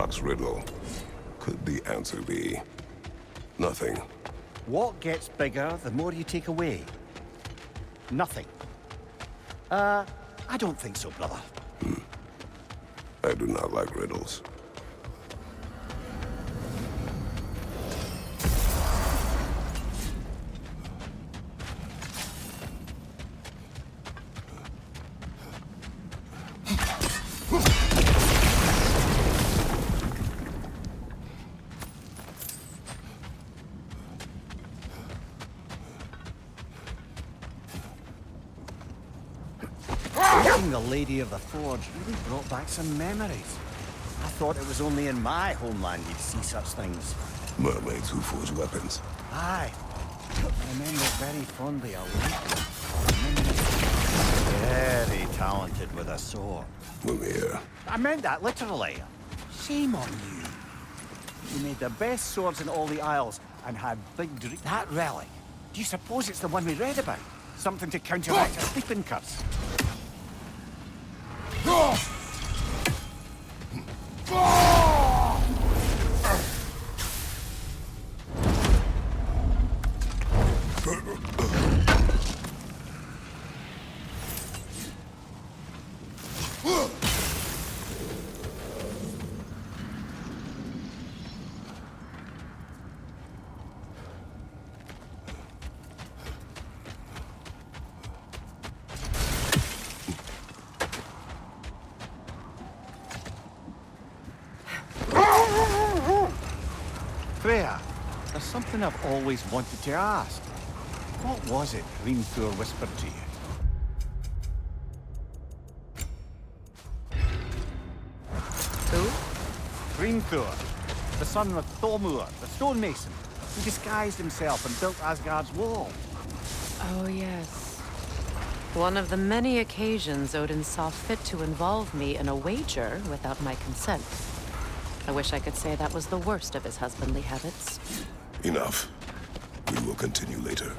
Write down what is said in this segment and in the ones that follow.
Ragnarok's riddle? Could the answer be nothing? What gets bigger the more you take away? Nothing. I don't think so, brother. I do not like riddles. The Lady of the Forge really brought back some memories. I thought it was only in my homeland you'd see such things. Mermaids who forge weapons. Aye. I remember very fondly a lady. Very talented with a sword. Nornir. I meant that literally. Shame on you. You made the best swords in all the Isles and had big dreams. That relic. Do you suppose it's the one we read about? Something to counteract a sleeping curse? Freya, there's something I've always wanted to ask. What was it Hrimthur whispered to you? Who? Hrimthur, the son of Stormr, the stonemason. He disguised himself and built Asgard's wall. Oh, yes. One of the many occasions Odin saw fit to involve me in a wager without my consent. I wish I could say that was the worst of his husbandly habits. Enough. We will continue later.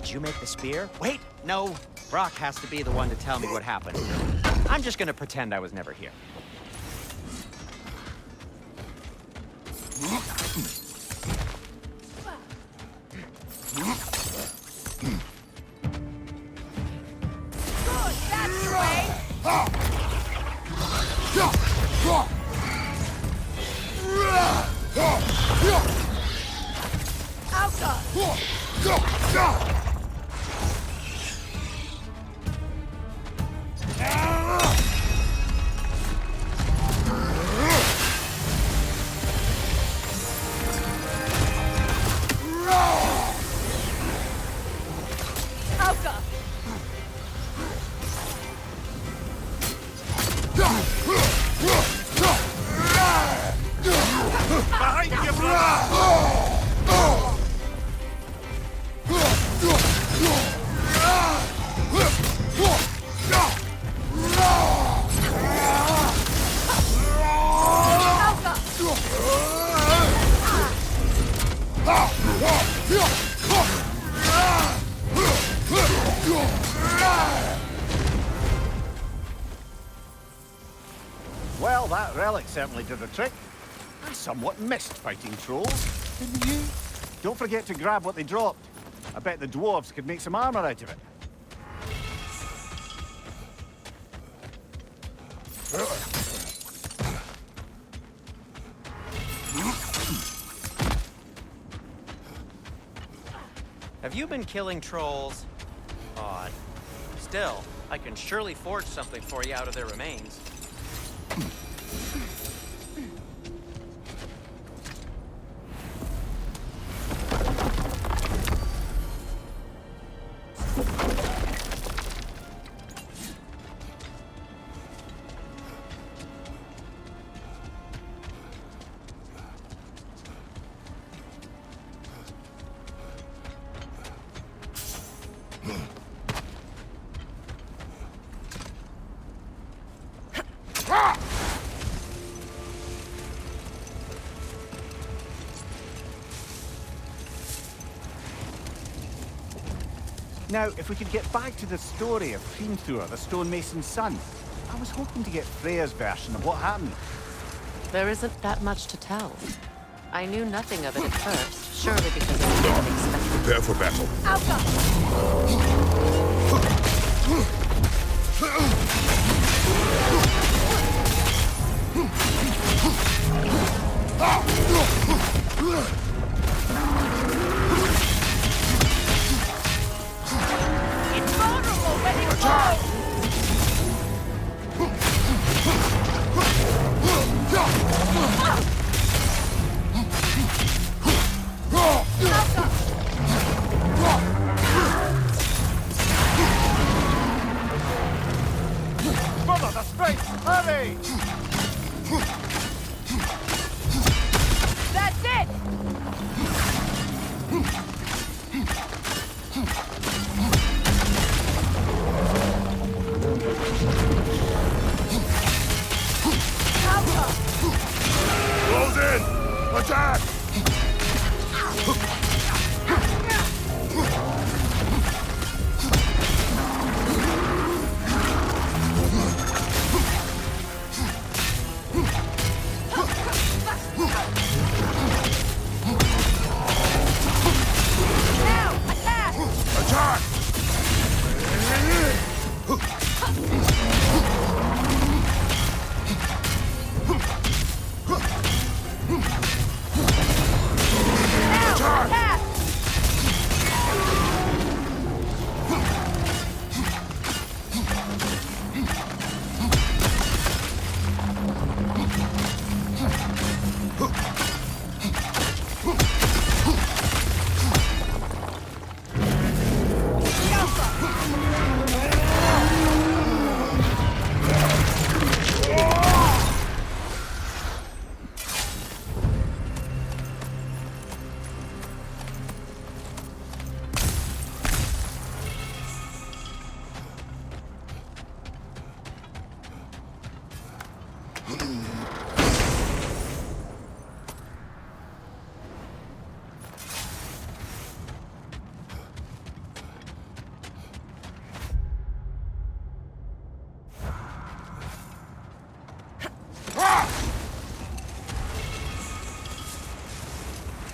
Did you make the spear? Wait, no. Brock has to be the one to tell me what happened. I'm just gonna pretend I was never here. Good, that's the way! Well, that relic certainly did the trick. I somewhat missed fighting trolls, didn't you? Don't forget to grab what they dropped. I bet the dwarves could make some armor out of it. Have you been killing trolls? Odd. Still, I can surely forge something for you out of their remains. Now, if we could get back to the story of Hrimthur, the stonemason's son, I was hoping to get Freya's version of what happened. There isn't that much to tell. I knew nothing of it at first, surely because it was unexpected. Prepare for battle. It's vulnerable when it falls! Brother, the strength! Hurry! That's it! Close in! Attack! Now, attack! Attack! Now, attack!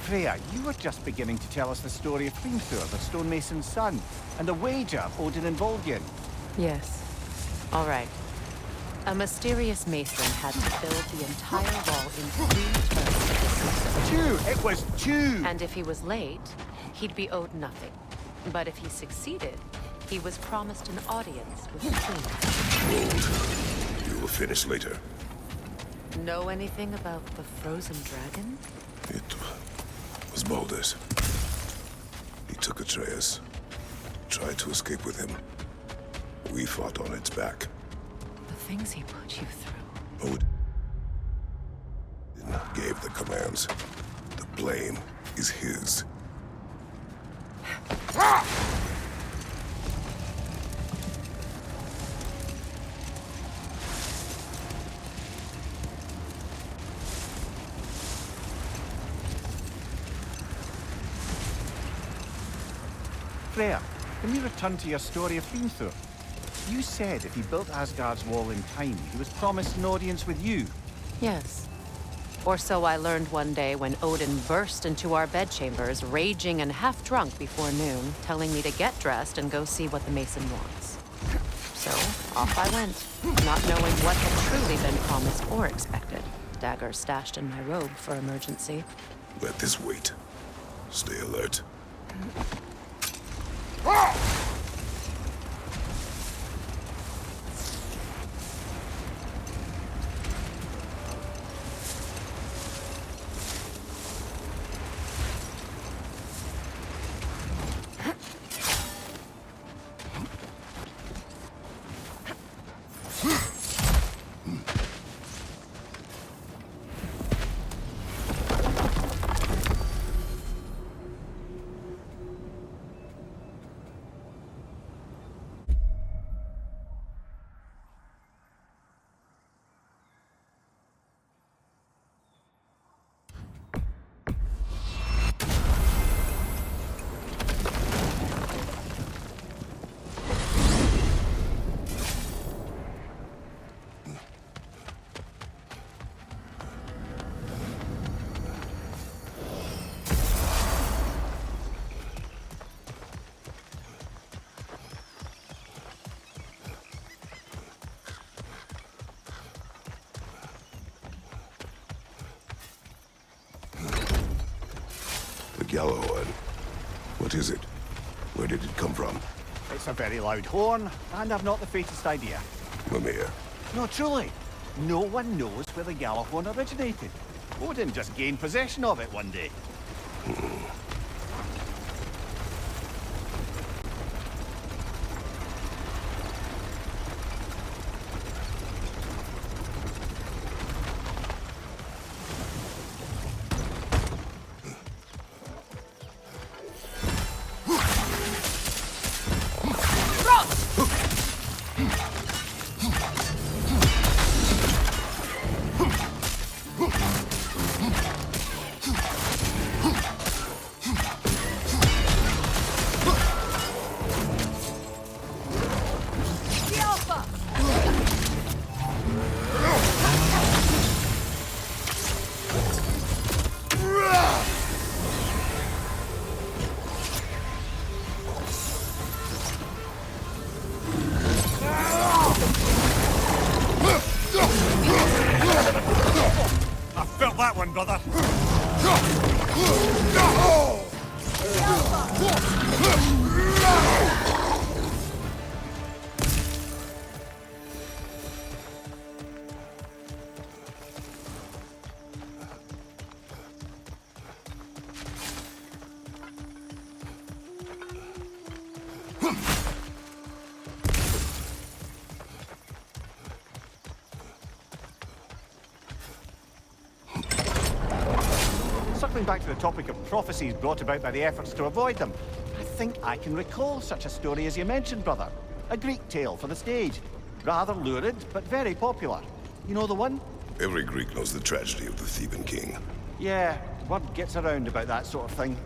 Freya, you were just beginning to tell us the story of Hrimthur, the stonemason's son, and the wager Odin involved you in. Yes. All right. A mysterious mason had to build the entire wall in 3 turns. Two! It was two! And if he was late, he'd be owed nothing. But if he succeeded, he was promised an audience with the queen. Hold. You will finish later. Know anything about the frozen dragon? It was Baldur's. He took Atreus. Tried to escape with him. We fought on its back. The things he put you through. Odin gave the commands. The blame is his. Freya, can we return to your story of Hrimthur? You said if he built Asgard's wall in time, he was promised an audience with you. Yes. Or so I learned one day when Odin burst into our bedchambers, raging and half drunk before noon, telling me to get dressed and go see what the mason wants. So, off I went, not knowing what had truly been promised or expected. Dagger stashed in my robe for emergency. Let this wait. Stay alert. Gjallarhorn. What is it? Where did it come from? It's a very loud horn, and I've not the faintest idea. Mimir. No, truly. No one knows where the Gjallarhorn originated. Odin just gained possession of it one day. Brother. Circling back to the topic of prophecies brought about by the efforts to avoid them, I think I can recall such a story as you mentioned, brother. A Greek tale for the stage. Rather lurid, but very popular. You know the one? Every Greek knows the tragedy of the Theban king. Yeah, word gets around about that sort of thing.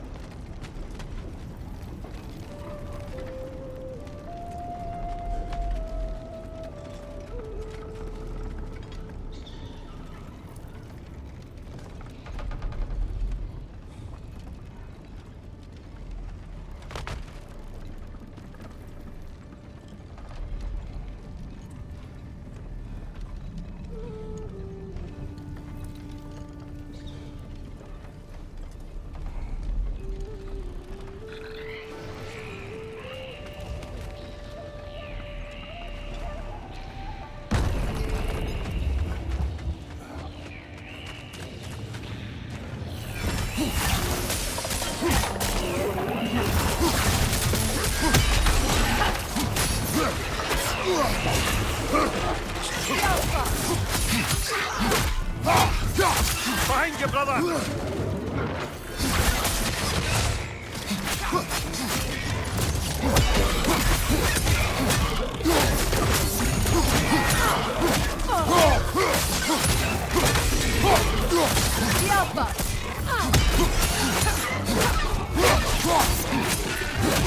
Behind you, brother!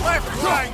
Left, right!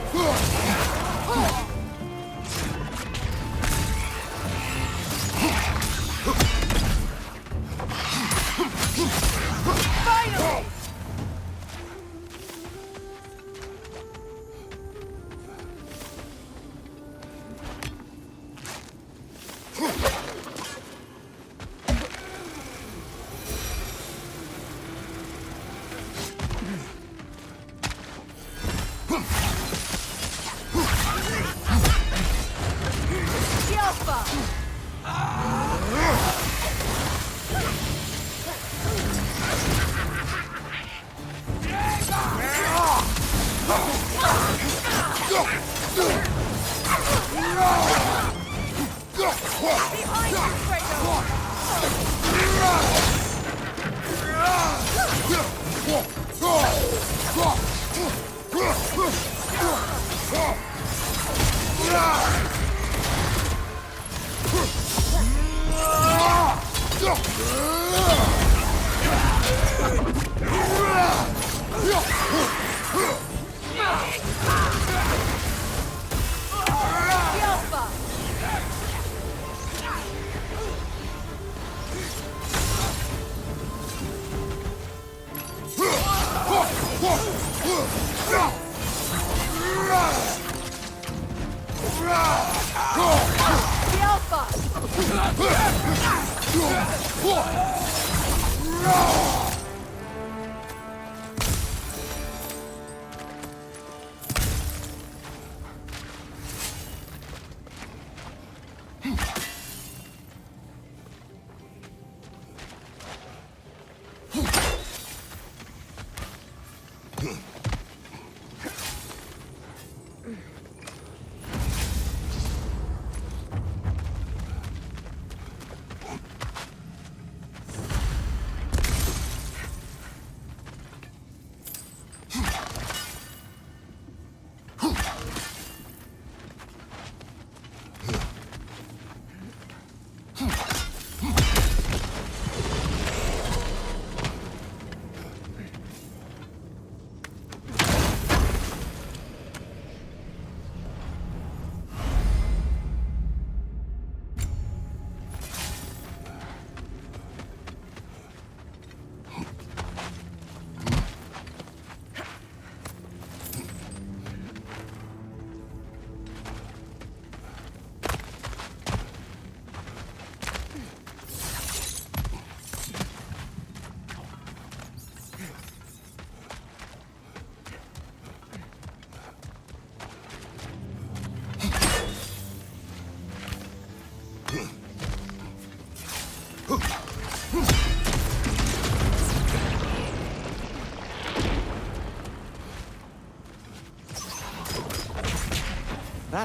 That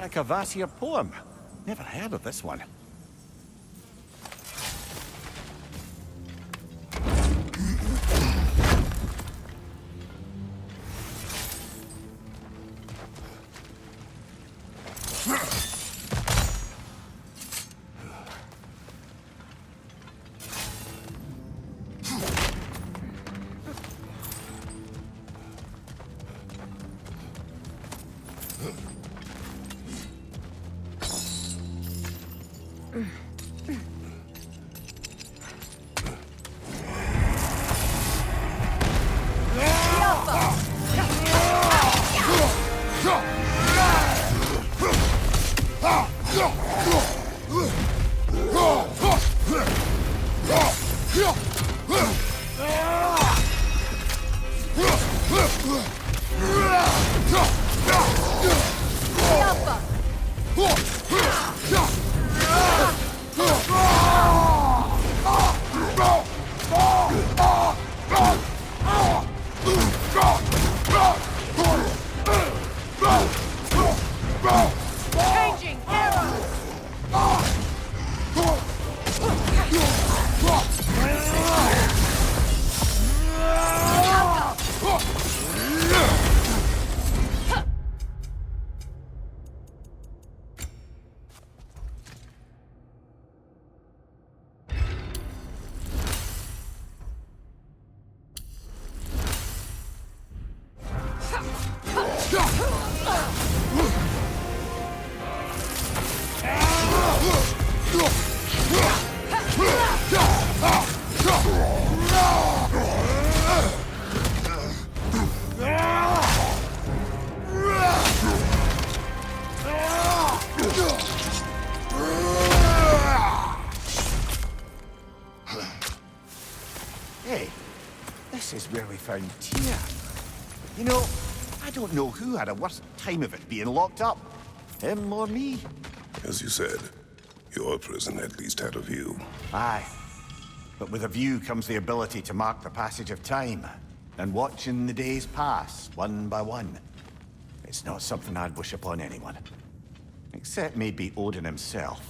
a Cavassier poem? Never heard of this one. Hey, this is where we found Tia. You know, I don't know who had a worse time of it being locked up. Him or me? As you said, your prison at least had a view. Aye. But with a view comes the ability to mark the passage of time, and watching the days pass, one by one. It's not something I'd wish upon anyone. Except maybe Odin himself.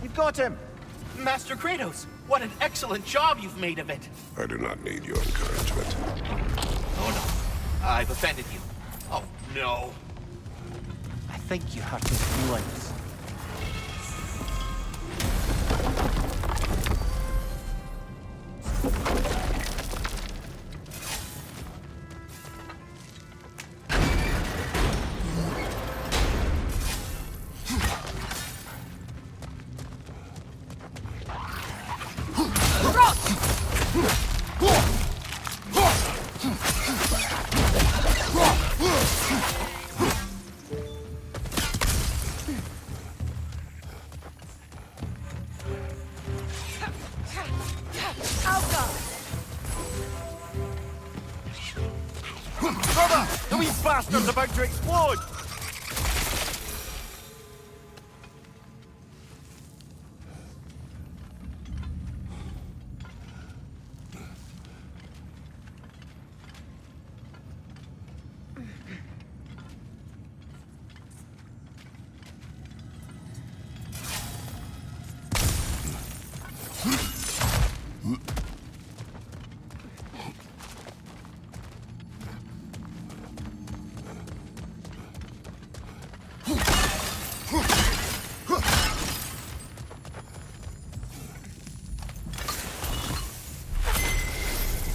You've got him! Master Kratos, what an excellent job you've made of it. I do not need your encouragement. Oh no, I've offended you. Oh no. I think you hurt his feelings. The wee bastard's about to explode!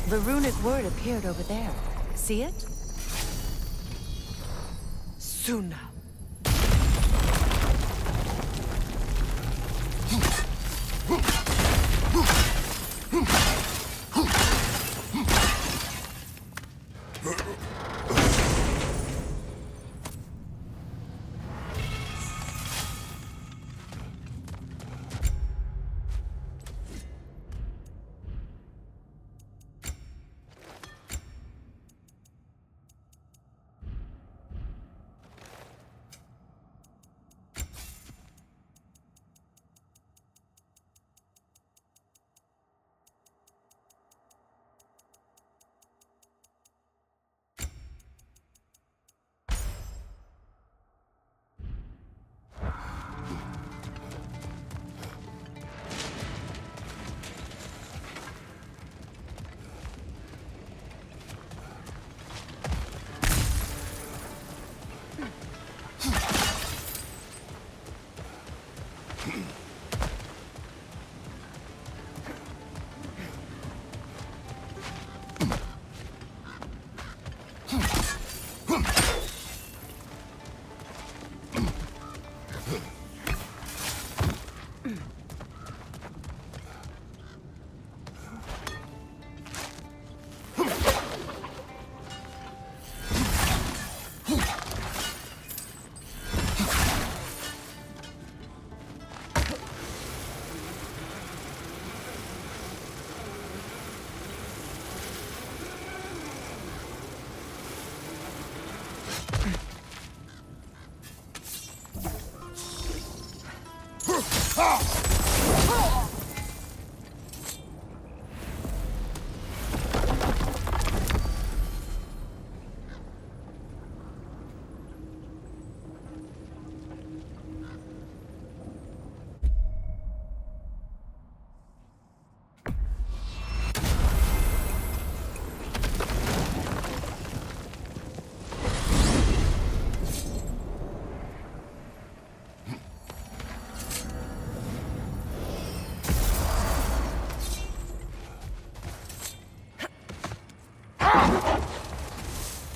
The runic word appeared over there. See it? Suna.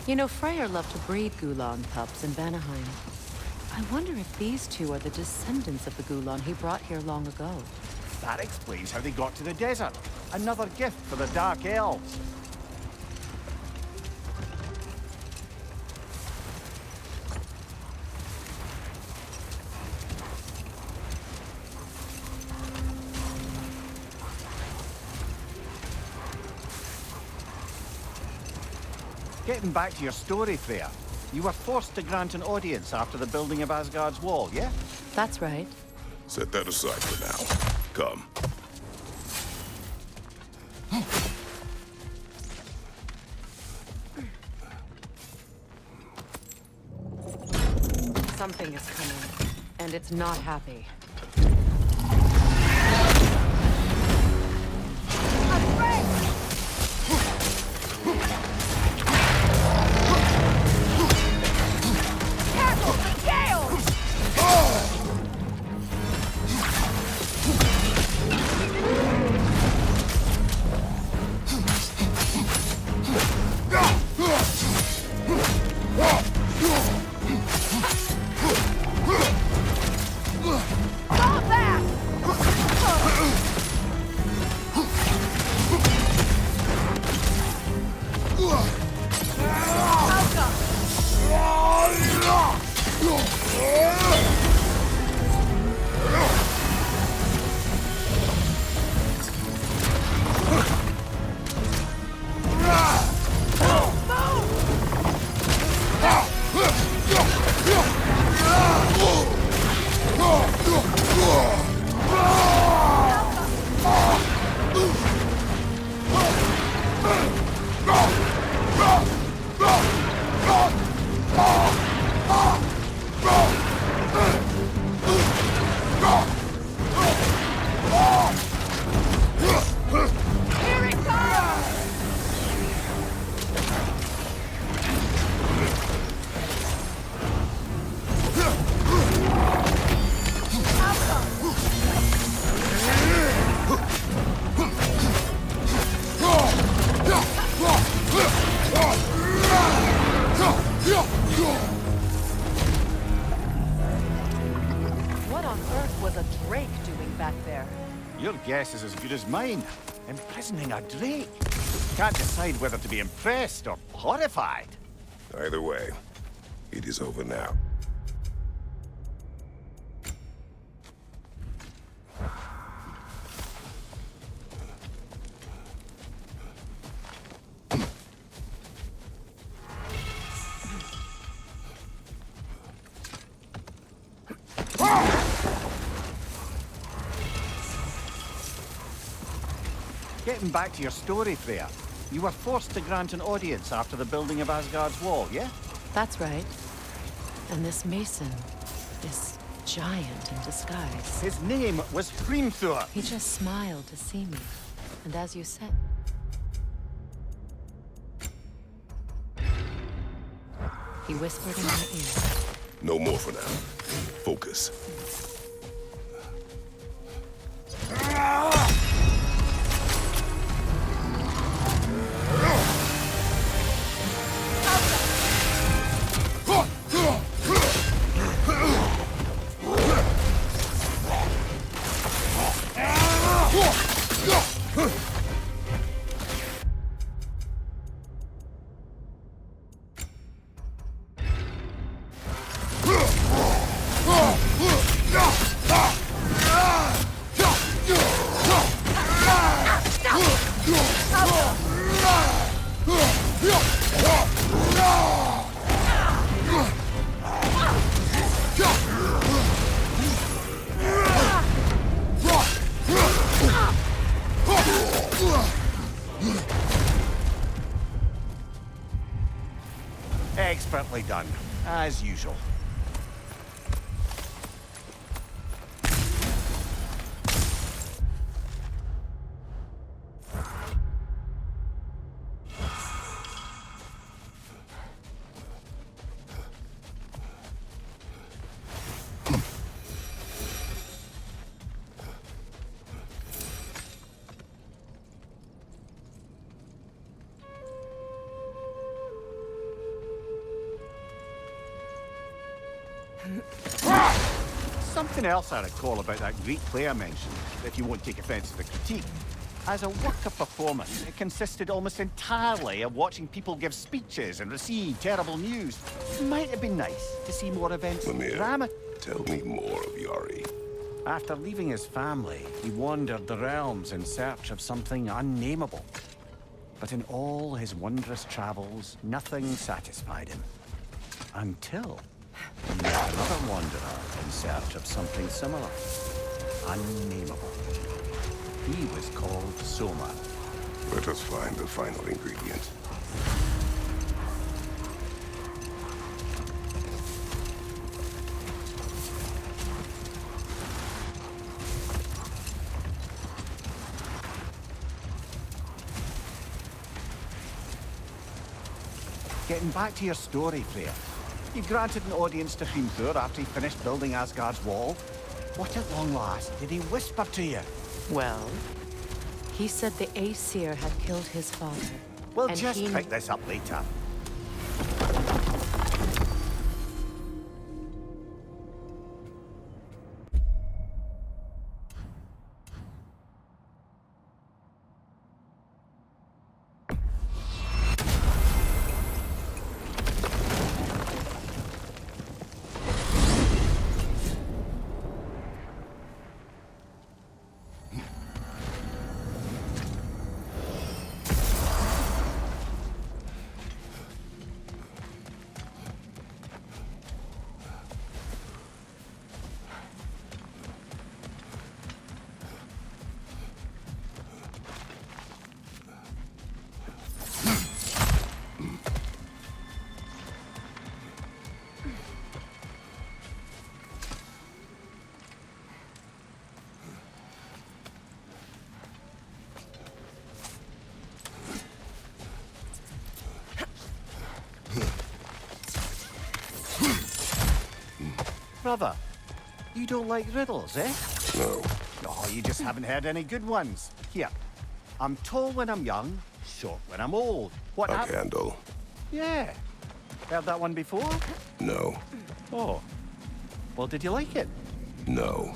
You know, Freyr loved to breed Gulan pups in Vanaheim. I wonder if these two are the descendants of the Gulan he brought here long ago. That explains how they got to the desert. Another gift for the Dark Elves. Getting back to your story, Freya. You were forced to grant an audience after the building of Asgard's wall, yeah? That's right. Set that aside for now. Come. Something is coming, and it's not happy. Your guess is as good as mine. Imprisoning a drake. Can't decide whether to be impressed or horrified. Either way, it is over now. Getting back to your story, Freya. You were forced to grant an audience after the building of Asgard's wall, yeah? That's right. And this mason, this giant in disguise, His name was Hrimthur. he just smiled to see me. And as you said, he whispered in my ear. No more for now. Focus. Expertly done, as usual. Something else I recall about that Greek play I mentioned, if you won't take offense to the critique. As a work of performance, it consisted almost entirely of watching people give speeches and receive terrible news. It might have been nice to see more events. Mimir, tell me more of Yari. After leaving his family, he wandered the realms in search of something unnameable. But in all his wondrous travels, nothing satisfied him. Until he met another wanderer in search of something similar. Unnameable. He was called Soma. Let us find the final ingredient. Getting back to your story, Freya. You granted an audience to Miklimunnr after he finished building Asgard's wall. What at long last did he whisper to you? Well, he said the Aesir had killed his father. We'll and just he... pick this up later. Brother, you don't like riddles, eh? No. Oh, you just haven't heard any good ones. Here, I'm tall when I'm young, short when I'm old. What A happened? candle. Yeah. Heard that one before? No. Oh. Well, did you like it? No.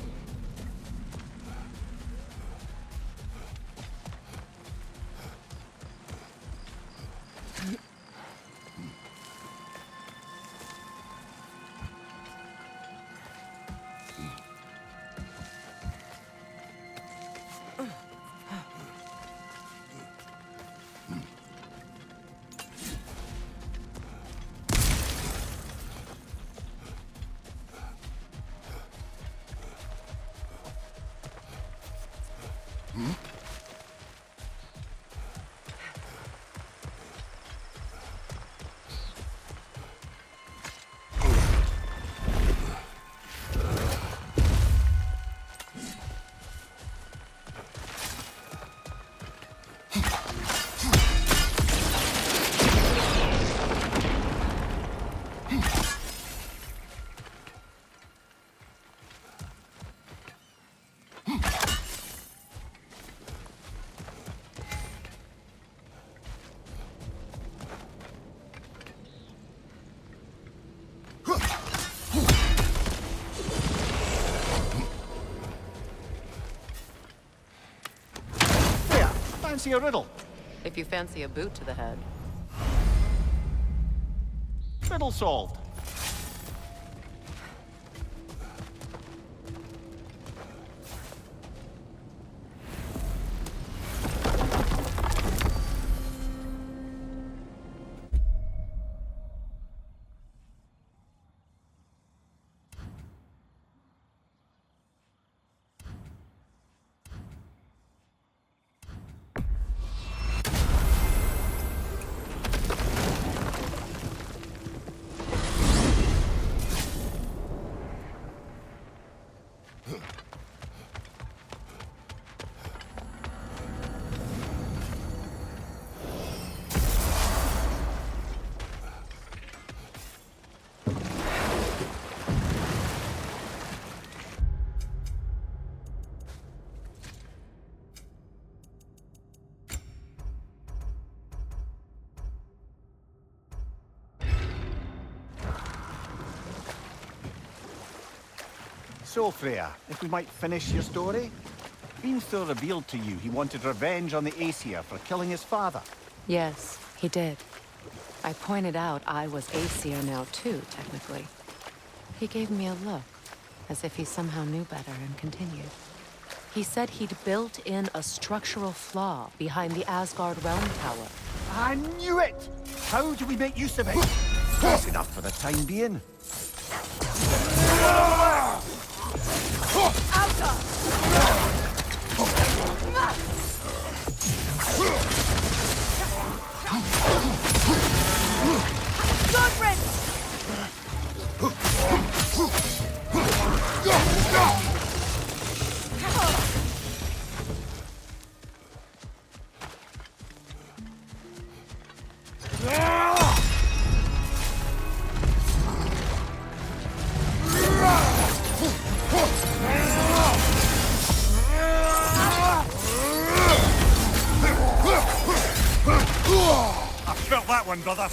Fancy a riddle? If you fancy a boot to the head. Riddle solved. So, Freya, if we might finish your story? Miklimunnr revealed to you he wanted revenge on the Aesir for killing his father. Yes, he did. I pointed out I was Aesir now too, technically. He gave me a look, as if he somehow knew better, and continued. He said he'd built in a structural flaw behind the Asgard Realm Tower. I knew it! How do we make use of it? That's enough for the time being. that one, brother.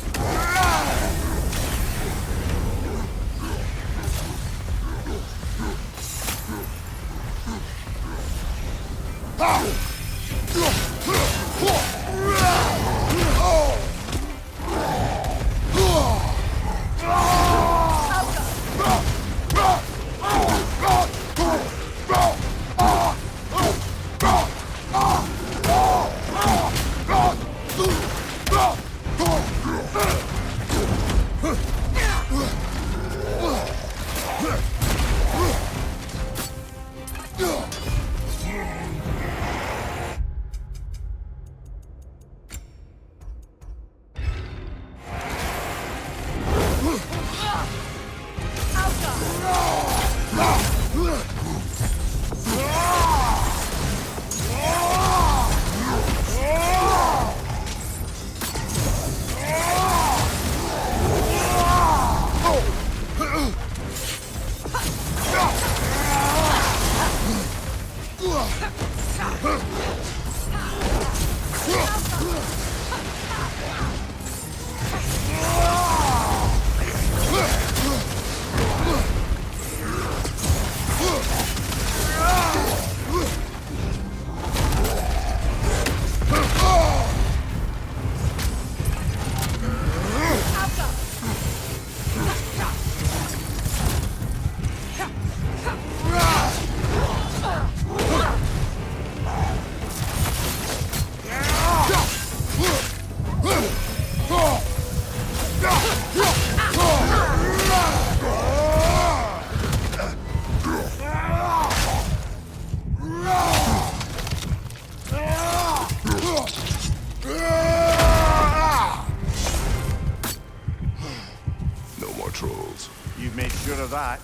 You've made sure of that.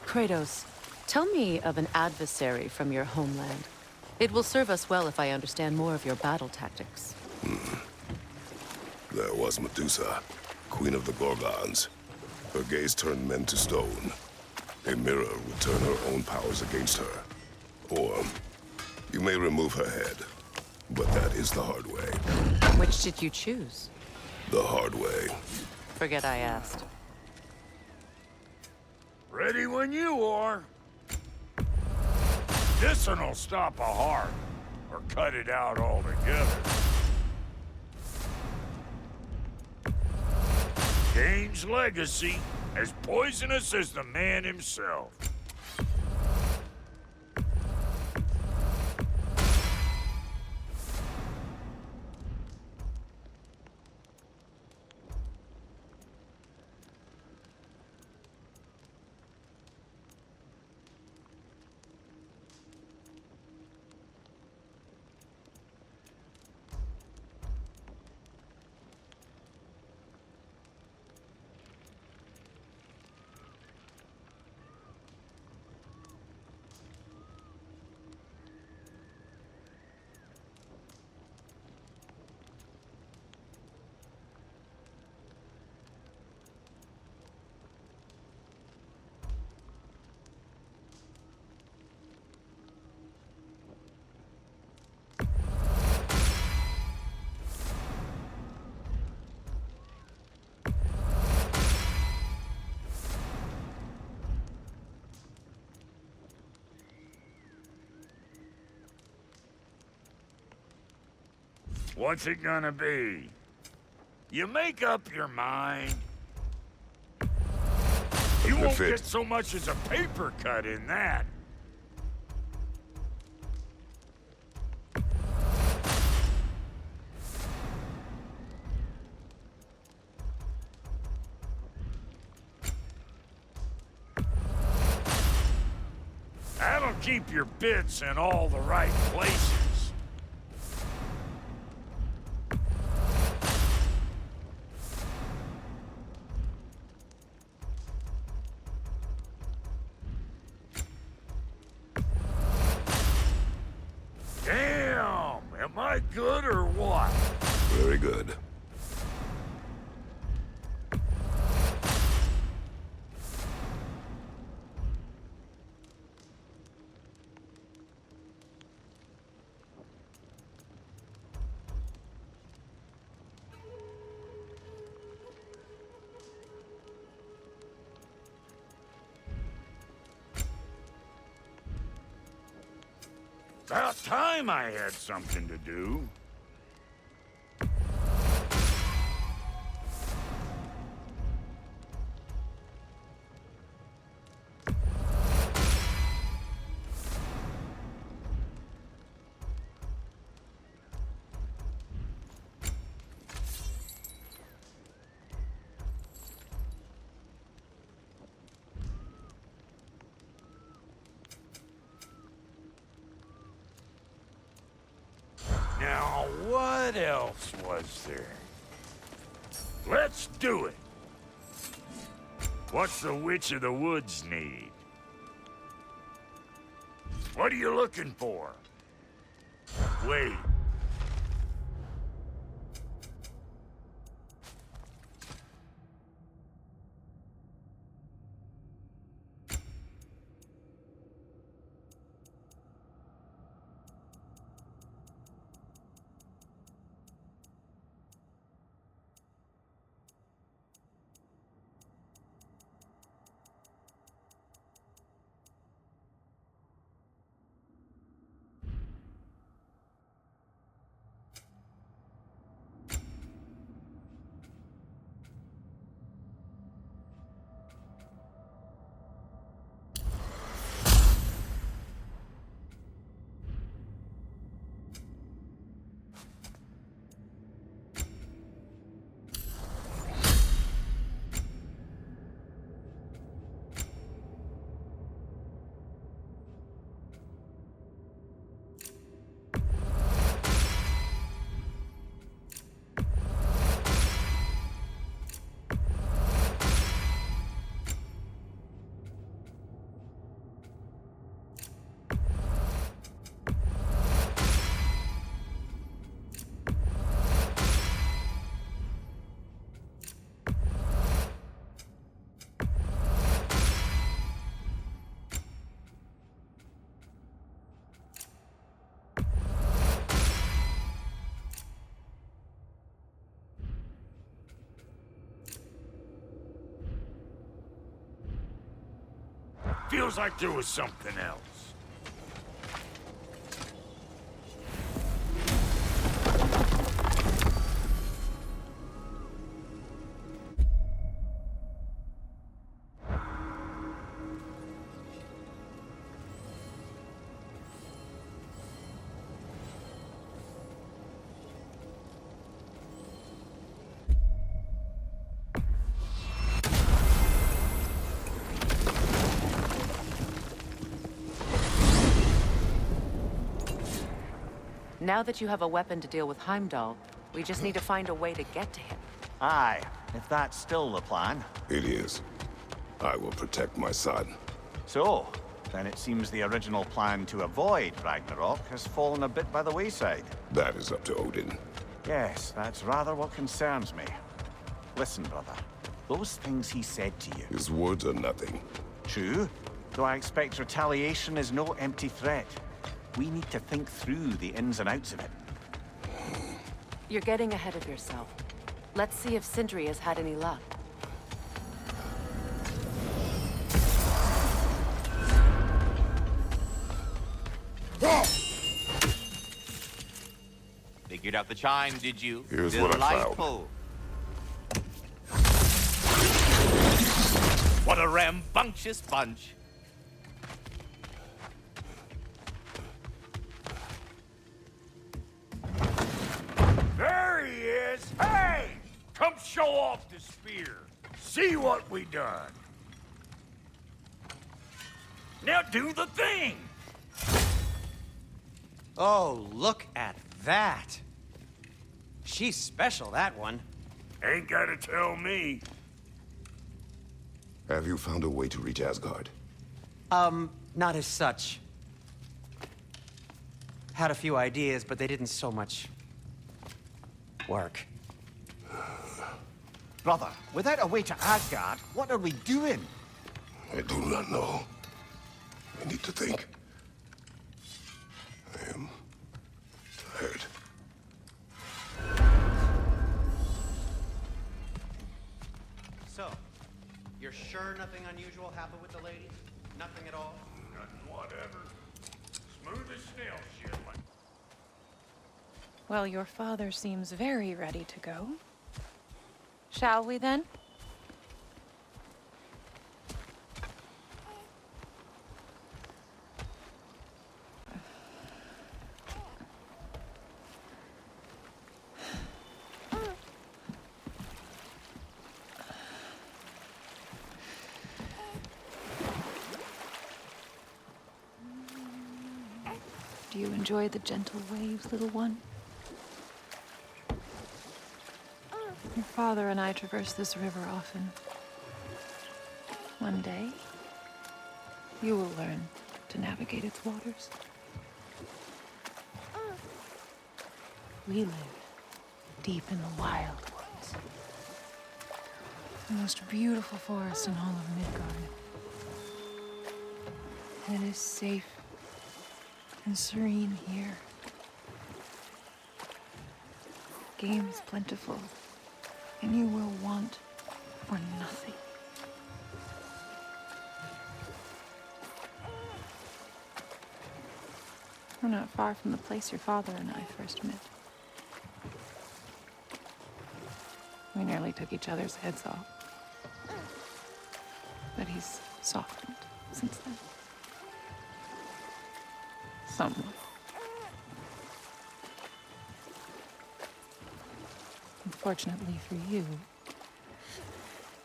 Kratos, tell me of an adversary from your homeland. It will serve us well if I understand more of your battle tactics. There was Medusa, queen of the Gorgons. Her gaze turned men to stone. A mirror would turn her own powers against her. Or, you may remove her head, but that is the hard way. Which did you choose? The hard way. Forget I asked. Ready when you are. This'll stop a heart, or cut it out altogether. Cain's legacy, as poisonous as the man himself. What's it gonna be? You make up your mind. You won't get so much as a paper cut in that. That'll keep your bits in all the right places. Am I good or what? Very good. About time I had something to do. Now, what else was there? Let's do it! What's the Witch of the Woods need? What are you looking for? Wait. Feels like there was something else. Now that you have a weapon to deal with Heimdall, we just need to find a way to get to him. Aye, if that's still the plan. It is. I will protect my son. So, then it seems the original plan to avoid Ragnarok has fallen a bit by the wayside. That is up to Odin. Yes, that's rather what concerns me. Listen, brother. Those things he said to you. His words are nothing. True, though I expect retaliation is no empty threat. We need to think through the ins and outs of it. You're getting ahead of yourself. Let's see if Sindri has had any luck. Figured out the chime, did you? Here's what I found. Delightful. What a rambunctious bunch. There he is! Hey! Come show off the spear. See what we done. Now do the thing! Oh, look at that. She's special, that one. Ain't gotta tell me. Have you found a way to reach Asgard? Not as such. Had a few ideas, but they didn't so much work. Brother, without a way to Asgard, what are we doing? I do not know. I need to think. I am tired. So, you're sure nothing unusual happened with the lady? Nothing at all? Nothing whatever. Smooth as snail shit like... Well, your father seems very ready to go. Shall we then? Do you enjoy the gentle waves, little one? Your father and I traverse this river often. One day, you will learn to navigate its waters. We live deep in the wild woods. The most beautiful forest in all of Midgard. And it is safe and serene here. Game is plentiful, and you will want for nothing. We're not far from the place your father and I first met. We nearly took each other's heads off. But he's softened since then. Somewhat. Unfortunately for you,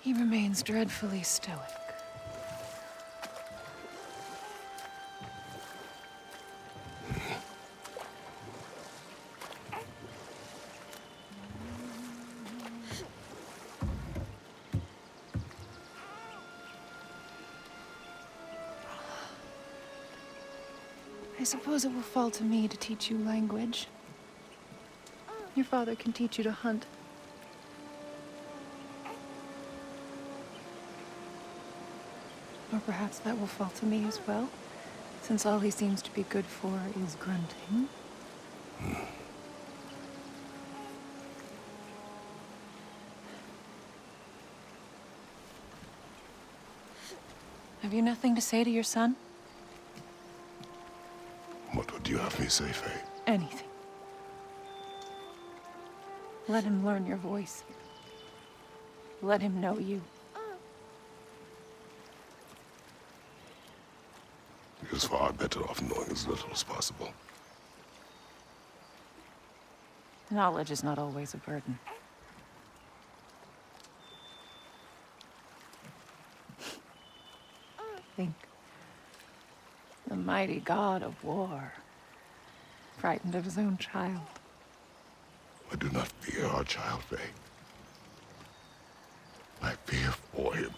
he remains dreadfully stoic. I suppose it will fall to me to teach you language. Your father can teach you to hunt. Or perhaps that will fall to me as well, since all he seems to be good for is grunting. Have you nothing to say to your son? What would you have me say, Faye? Anything. Let him learn your voice. Let him know you. He is far better off knowing as little as possible. Knowledge is not always a burden. Think. The mighty God of War, frightened of his own child. I do not fear our child, Faye. I fear for him.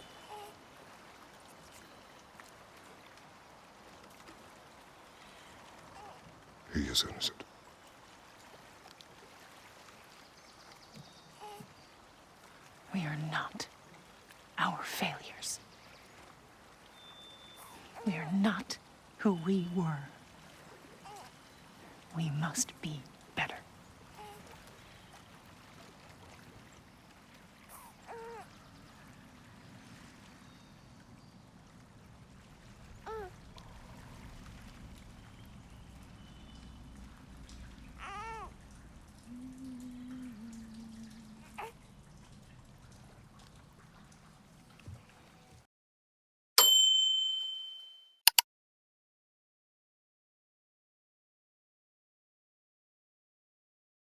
He is innocent. We are not our failures. We are not who we were. We must be better.